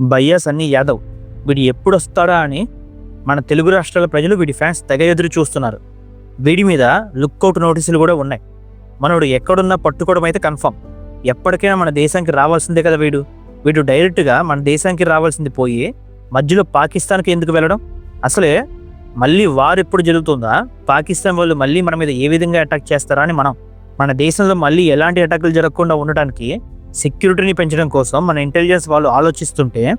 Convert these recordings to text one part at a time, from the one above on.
భయ్యా సన్నీ యాదవ్ వీడు ఎప్పుడు వస్తాడా అని మన తెలుగు రాష్ట్రాల ప్రజలు వీడి ఫ్యాన్స్ తెగ ఎదురు చూస్తున్నారు. వీడి మీద లుక్అవుట్ నోటీసులు కూడా ఉన్నాయి. మనోడు ఎక్కడున్నా పట్టుకోవడం అయితే కన్ఫర్మ్. ఎప్పటికైనా మన దేశానికి రావాల్సిందే కదా. వీడు డైరెక్ట్గా మన దేశానికి రావాల్సింది పోయి మధ్యలో పాకిస్తాన్కి ఎందుకు వెళ్ళడం? అసలే మళ్ళీ వారు ఎప్పుడు జరుగుతుందా, పాకిస్తాన్ వాళ్ళు మళ్ళీ మన మీద ఏ విధంగా అటాక్ చేస్తారా అని మన దేశంలో మళ్ళీ ఎలాంటి అటాకులు జరగకుండా ఉండటానికి సెక్యూరిటీని పెంచడం కోసం మన ఇంటెలిజెన్స్ వాళ్ళు ఆలోచిస్తుంటే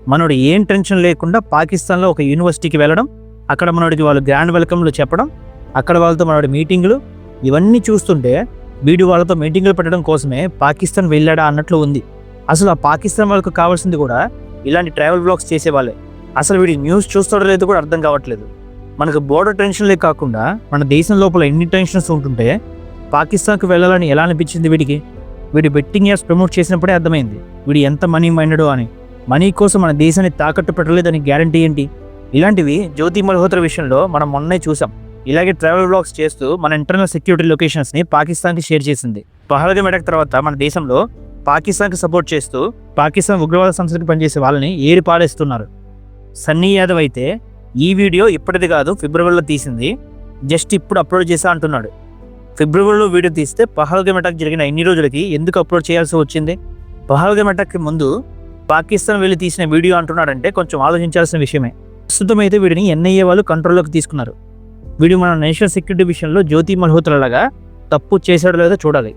మనోడు ఏం టెన్షన్ లేకుండా పాకిస్తాన్లో ఒక యూనివర్సిటీకి వెళ్ళడం, అక్కడ మనోడికి వాళ్ళు గ్రాండ్ వెల్కమ్లు చెప్పడం, అక్కడ వాళ్ళతో మనోడి మీటింగులు ఇవన్నీ చూస్తుంటే వీడు వాళ్ళతో మీటింగులు పెట్టడం కోసమే పాకిస్తాన్ వెళ్ళాడా అన్నట్లు ఉంది. అసలు ఆ పాకిస్తాన్ వాళ్ళకు కావాల్సింది కూడా ఇలాంటి ట్రావెల్ బ్లాగ్స్ చేసేవాళ్ళే. అసలు వీడి న్యూస్ చూస్తాడో లేదో కూడా అర్థం కావట్లేదు. మనకు బోర్డర్ టెన్షన్లే కాకుండా మన దేశం లోపల ఎన్ని టెన్షన్స్ ఉంటుంటే పాకిస్తాన్కి వెళ్ళాలని ఎలా అనిపించింది వీడికి? వీడు బెట్టింగ్ యాప్స్ ప్రమోట్ చేసినప్పుడే అర్థమైంది వీడు ఎంత మనీ మైండెడో అని. మనీ కోసం మన దేశాన్ని తాకట్టు పెట్టలేదని గ్యారంటీ ఏంటి? ఇలాంటివి జ్యోతి మల్హోత్రా విషయంలో మనం మొన్నే చూసాం. ఇలాగే ట్రావెల్ బ్లాగ్స్ చేస్తూ మన ఇంటర్నల్ సెక్యూరిటీ లొకేషన్స్ని పాకిస్తాన్కి షేర్ చేసింది. పహల్గామ్ అటాక్ తర్వాత మన దేశంలో పాకిస్తాన్కి సపోర్ట్ చేస్తూ పాకిస్తాన్ ఉగ్రవాద సంస్థకి పనిచేసే వాళ్ళని ఏరి పారేస్తున్నారు. సన్నీ యాదవ్ అయితే ఈ వీడియో ఇప్పటిది కాదు, ఫిబ్రవరిలో తీసింది, జస్ట్ ఇప్పుడు అప్లోడ్ చేసా అంటున్నాడు. ఫిబ్రవరిలో వీడియో తీస్తే పహల్గామ్ అటాక్ జరిగిన ఇన్ని రోజులకి ఎందుకు అప్లోడ్ చేయాల్సి వచ్చింది? పహల్గామ్ అటాక్కి ముందు పాకిస్తాన్ వెళ్ళి తీసిన వీడియో అంటున్నాడంటే కొంచెం ఆలోచించాల్సిన విషయమే. ప్రస్తుతం అయితే వీడిని ఎన్ఐఏ వాళ్ళు కంట్రోల్లోకి తీసుకున్నారు. వీడు మన నేషనల్ సెక్యూరిటీ విషయంలో జ్యోతి మల్హోత్రా లాగా తప్పు చేశాడో లేదో చూడాలి.